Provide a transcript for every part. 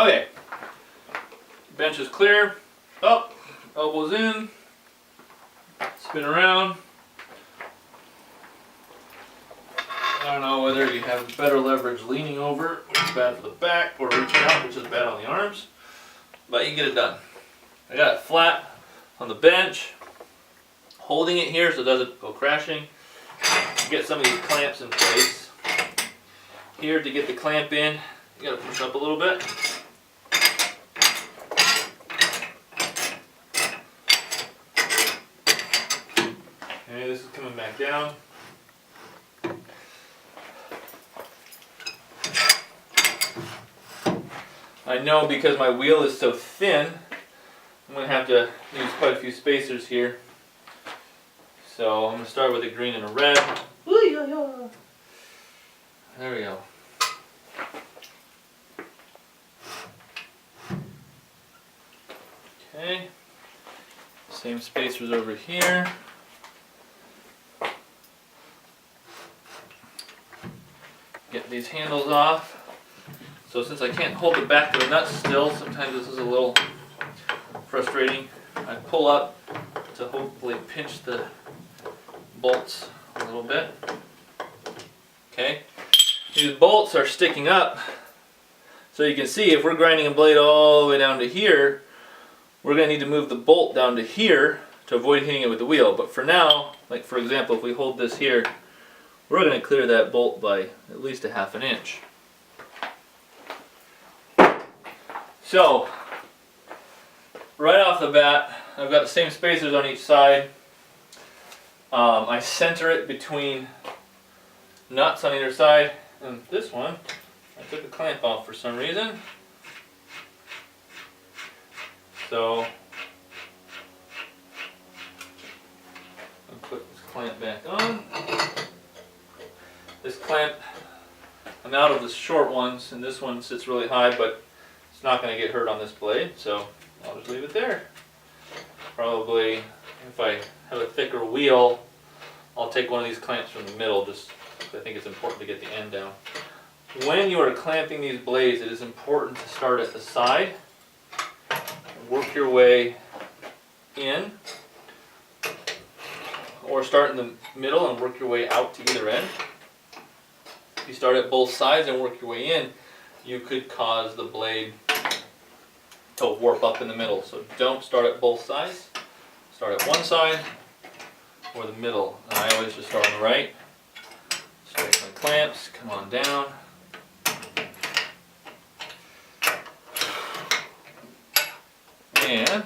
Okay. Bench is clear. Up. Elbows in. Spin around. I don't know whether you have better leverage leaning over, which is bad for the back, or reaching out, which is bad on the arms. But you can get it done. I got it flat on the bench. Holding it here so it doesn't go crashing. Get some of these clamps in place. Here to get the clamp in, you gotta push up a little bit. Okay, this is coming back down. I know because my wheel is so thin, I'm going to have to use quite a few spacers here. So I'm going to start with a green and a red. There we go. Okay. Same spacers over here. Get these handles off. So since I can't hold the back of the nut still, sometimes this is a little frustrating. I pull up to hopefully pinch the bolts a little bit. Okay, these bolts are sticking up, so you can see if we're grinding a blade all the way down to here, we're going to need to move the bolt down to here to avoid hitting it with the wheel. But for now, like for example, if we hold this here, we're going to clear that bolt by at least a ½ inch. So, right off the bat, I've got the same spacers on each side. I center it between nuts on either side. And this one, I took the clamp off for some reason. So, I'll put this clamp back on. This clamp, I'm out of the short ones, and this one sits really high, but it's not going to get hurt on this blade, so I'll just leave it there. Probably, if I have a thicker wheel, I'll take one of these clamps from the middle, just because I think it's important to get the end down. When you are clamping these blades, it is important to start at the side, work your way in, or start in the middle and work your way out to either end. If you start at both sides and work your way in, you could cause the blade to warp up in the middle. So don't start at both sides. Start at one side or the middle. And I always just start on the right. Straighten my clamps, come on down. And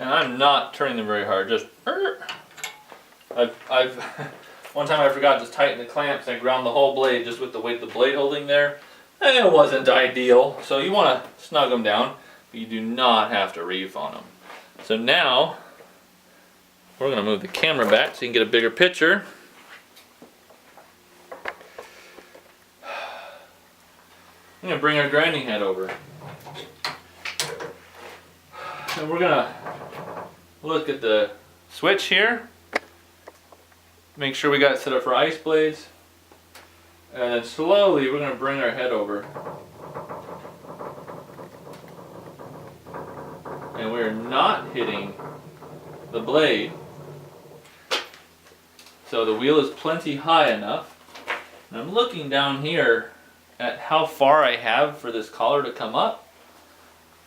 I'm not turning them very hard, just I've one time I forgot to tighten the clamps and I ground the whole blade just with the weight of the blade holding there. And it wasn't ideal. So you want to snug them down, but you do not have to reef on them. So now we're going to move the camera back so you can get a bigger picture. I'm going to bring our grinding head over. And we're going to look at the switch here. Make sure we got it set up for ice blades. And then slowly we're going to bring our head over. And we're not hitting the blade. So the wheel is plenty high enough. And I'm looking down here at how far I have for this collar to come up.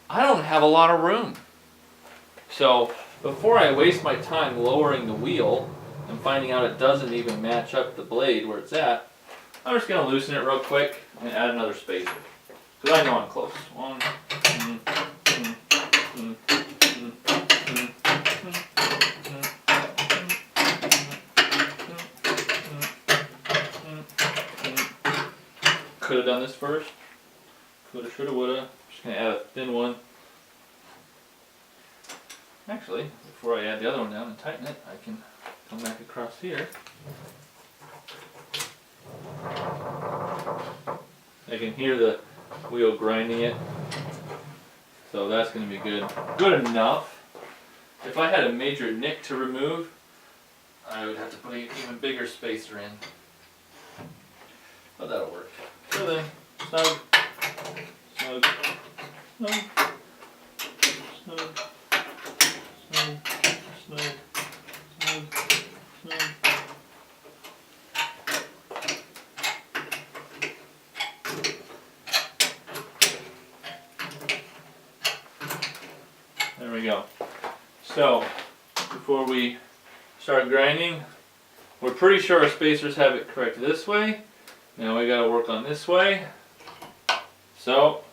I don't have a lot of room. So before I waste my time lowering the wheel and finding out it doesn't even match up the blade where it's at, I'm just going to loosen it real quick and add another spacer. Because I know I'm close. One, could have done this first. Coulda, shoulda, woulda. Just going to add a thin one. Actually, before I add the other one down and tighten it, I can come back across here. I can hear the wheel grinding it. So that's going to be good. Good enough. If I had a major nick to remove, I would have to put an even bigger spacer in. But that'll work. So then, snug, snug, snug, snug, snug, snug, snug, snug. There we go. So, before we start grinding, we're pretty sure our spacers have it correct this way. Now we gotta work on this way. So,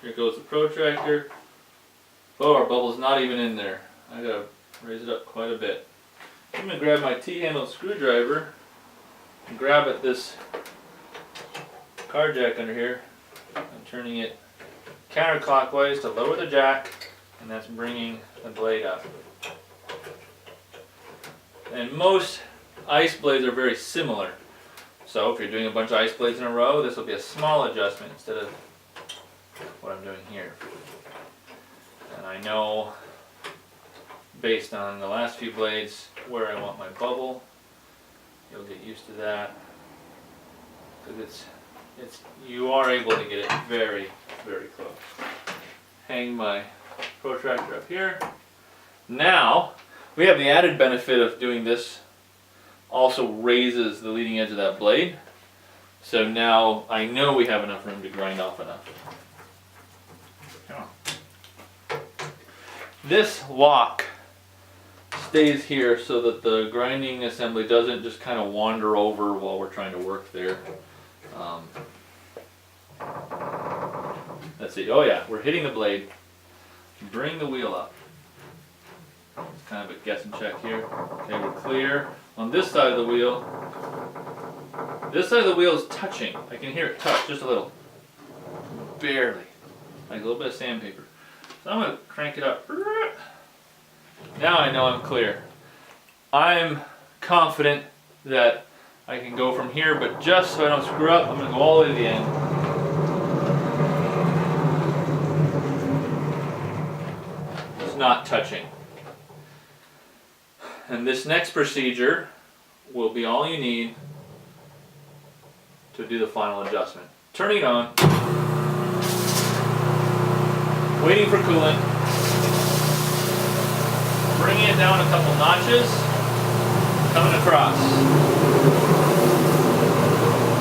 here goes the protractor. Oh, our bubble's not even in there. I gotta raise it up quite a bit. I'm gonna grab my T-handled screwdriver and grab at this car jack under here. I'm turning it counterclockwise to lower the jack, and that's bringing the blade up. And most ice blades are very similar. So if you're doing a bunch of ice blades in a row, this will be a small adjustment instead of what I'm doing here. And I know, based on the last few blades, where I want my bubble. You'll get used to that. Because you are able to get it very, very close. Hang my protractor up here. Now, we have the added benefit of doing this. Also raises the leading edge of that blade. So now I know we have enough room to grind off enough. This lock stays here so that the grinding assembly doesn't just kind of wander over while we're trying to work there. Let's see. Oh yeah, we're hitting the blade. Bring the wheel up. It's kind of a guess and check here. Okay, we're clear. On this side of the wheel, this side of the wheel is touching. I can hear it touch just a little. Barely. Like a little bit of sandpaper. So I'm going to crank it up. Now I know I'm clear. I'm confident that I can go from here, but just so I don't screw up, I'm going to go all the way to the end. It's not touching. And this next procedure will be all you need to do the final adjustment. Turning it on, waiting for coolant, bringing it down a couple notches, coming across.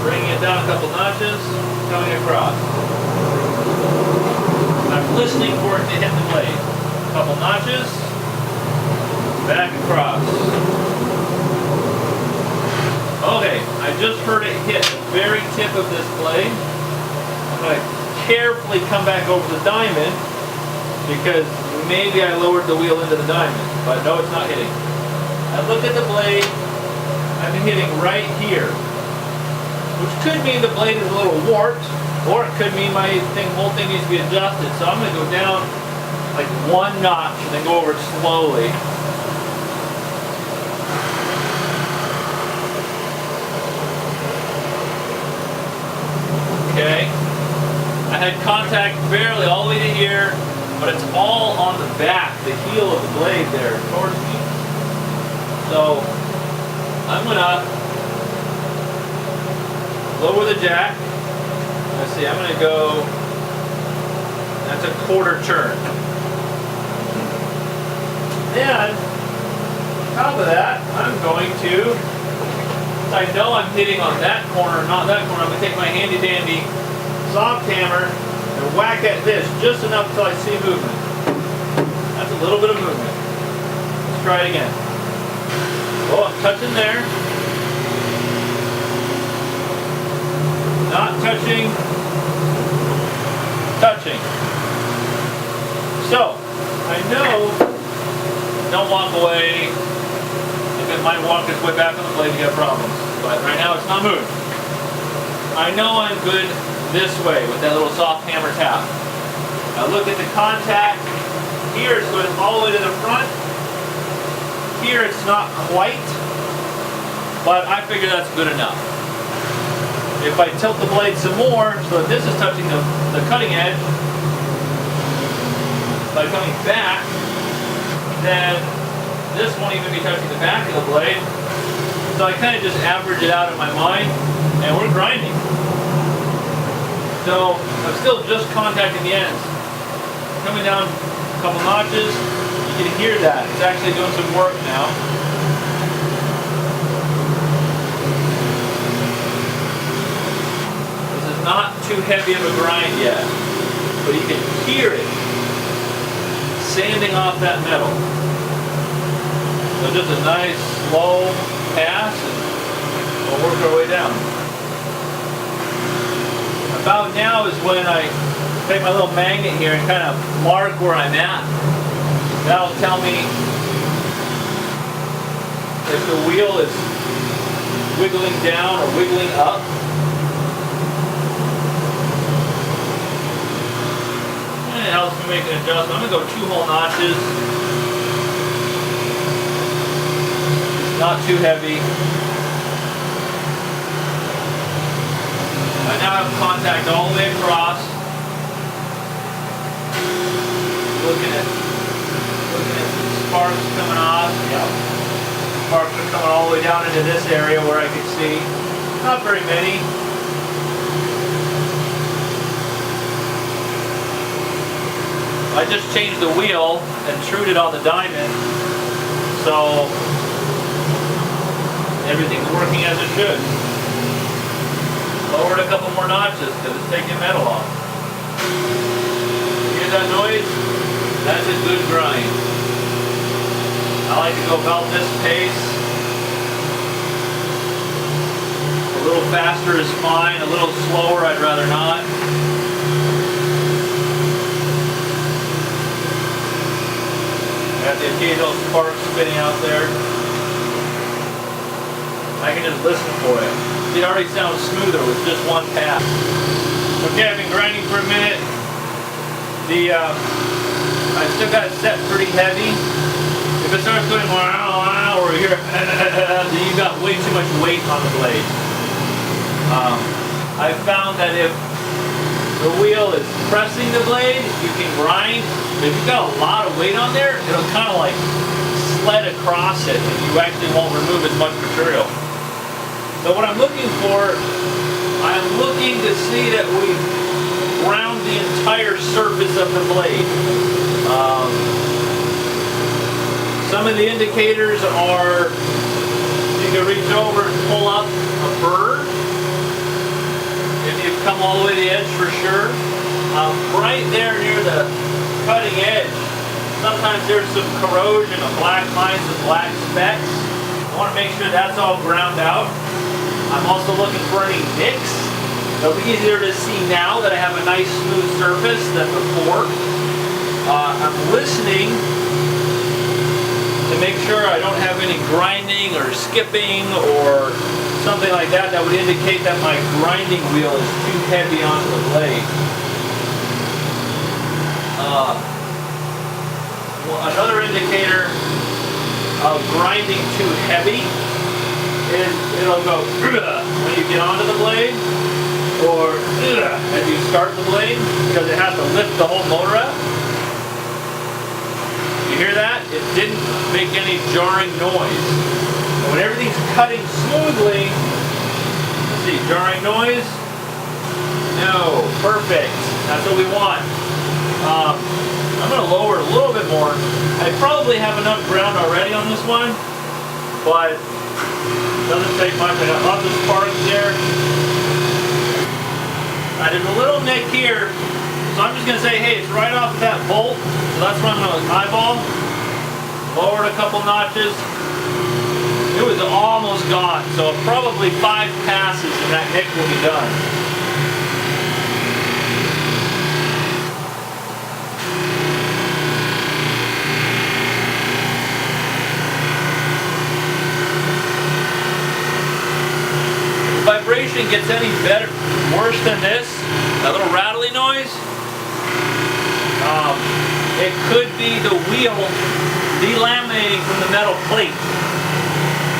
Bringing it down a couple notches, coming across. I'm listening for it to hit the blade. A couple notches, back across. Okay, I just heard it hit the very tip of this blade. I'm going to carefully come back over the diamond because maybe I lowered the wheel into the diamond, but no, it's not hitting. I look at the blade, I'm hitting right here, which could mean the blade is a little warped, or it could mean my whole thing needs to be adjusted. So I'm going to go down like one notch and then go over it slowly. Okay, I had contact barely all the way to here, but it's all on the back, the heel of the blade there towards me. So I'm gonna lower the jack. Let's see, I'm gonna go, that's a quarter turn. And on top of that, I'm going to, I know I'm hitting on that corner, not that corner. I'm going to take my handy dandy soft hammer and whack at this just enough until I see movement. That's a little bit of movement. Let's try it again. Oh, I'm touching there. Not touching. Touching. So, I know, don't walk away. It might walk its way back on the blade to get problems. But right now it's not moving. I know I'm good this way with that little soft hammer tap. Now look at the contact. Here it's going all the way to the front. Here it's not quite. But I figure that's good enough. If I tilt the blade some more so that this is touching the cutting edge, by coming back, then this won't even be touching the back of the blade. So I kind of just average it out in my mind, and we're grinding. So I'm still just contacting the ends. Coming down a couple notches, you can hear that. It's actually doing some work now. This is not too heavy of a grind yet, but you can hear it sanding off that metal. So just a nice slow pass, and we'll work our way down. About now is when I take my little magnet here and kind of mark where I'm at. That'll tell me if the wheel is wiggling down or wiggling up. And it helps me make an adjustment. I'm going to go 2 whole notches. Not too heavy. I now have contact all the way across. Looking at sparks coming off. Yep. Sparks are coming all the way down into this area where I can see. Not very many. I just changed the wheel and trued it on the diamond. So everything's working as it should. Lowered a couple more notches because it's taking metal off. Hear that noise? That's a good grind. I like to go about this pace. A little faster is fine, a little slower I'd rather not. Got the occasional spark spinning out there. I can just listen for it. It already sounds smoother with just one pass. Okay, I've been grinding for a minute. I still got it set pretty heavy. If it starts going wow, wow, or you hear then you've got way too much weight on the blade. I've found that if the wheel is pressing the blade, you can grind. But if you've got a lot of weight on there, it'll kind of like sled across it, and you actually won't remove as much material. So what I'm looking for, I'm looking to see that we ground the entire surface of the blade. Some of the indicators are, you can reach over and pull up a burr. If you've come all the way to the edge for sure. Right there near the cutting edge, sometimes there's some corrosion of black lines and black specks. I want to make sure that's all ground out. I'm also looking for any nicks. It'll be easier to see now that I have a nice smooth surface than before. I'm listening to make sure I don't have any grinding or skipping or something like that that would indicate that my grinding wheel is too heavy onto the blade. Another indicator of grinding too heavy is it'll go when you get onto the blade, or as you start the blade, because it has to lift the whole motor up. You hear that? It didn't make any jarring noise. And when everything's cutting smoothly, let's see, jarring noise? No, perfect. That's what we want. I'm going to lower it a little bit more. I probably have enough ground already on this one, but doesn't take much. I got lots of sparks there. There's a little nick here, so I'm just going to say, hey, it's right off that bolt, so that's what I'm going to eyeball. Lowered a couple notches. It was almost gone, so probably 5 passes and that nick will be done. Vibration gets any better, worse than this, that little rattly noise, it could be the wheel delaminating from the metal plate.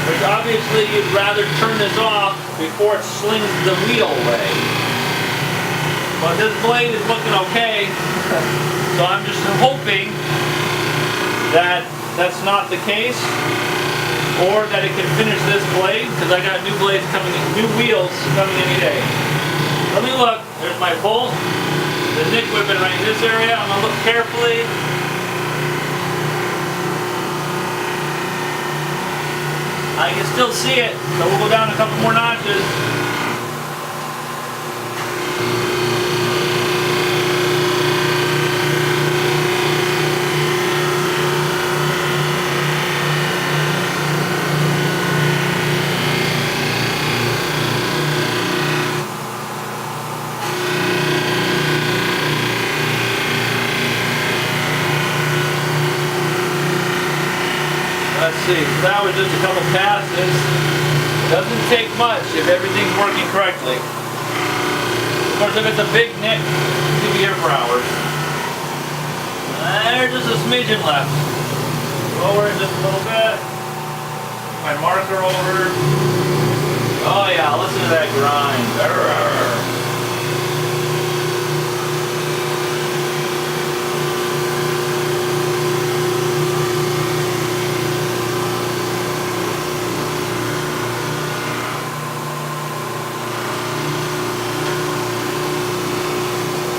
Which obviously you'd rather turn this off before it slings the wheel away. But this blade is looking okay, so I'm just hoping that that's not the case, or that it can finish this blade, because I got new blades coming in, new wheels coming any day. Let me look. There's my bolt. The nick whipping right in this area. I'm gonna look carefully. I can still see it, so we'll go down a couple more notches. Let's see, so that was just a couple passes. Doesn't take much if everything's working correctly. Of course, if it's a big nick, you'll be here for hours. There's just a smidgen left. Lower it just a little bit. My marker over. Oh yeah, listen to that grind. Arr.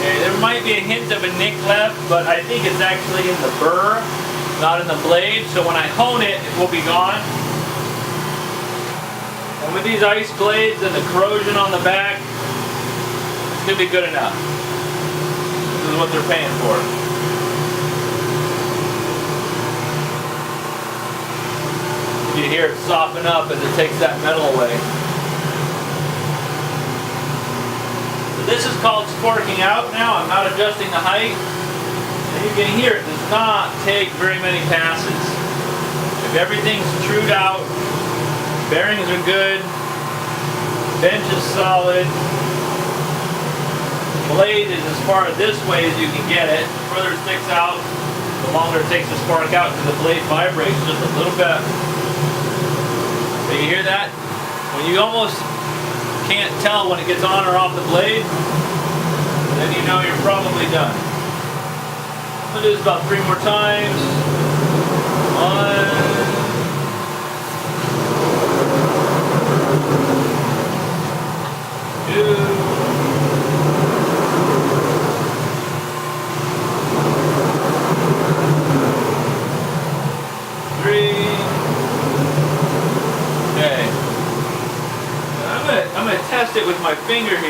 There might be a hint of a nick left, but I think it's actually in the burr, not in the blade, so when I hone it, it will be gone. And with these ice blades and the corrosion on the back, it's going to be good enough. This is what they're paying for. You hear it soften up as it takes that metal away. This is called sparking out now. I'm not adjusting the height. And you can hear it does not take very many passes. If everything's trued out, bearings are good, bench is solid, blade is as far this way as you can get it. The further it sticks out, the longer it takes to spark out because the blade vibrates just a little bit. So you hear that? When you almost can't tell when it gets on or off the blade, then you know you're probably done. I'm going to do this about 3 more times. 1, 2, 3. Okay. I'm gonna test it with my finger here.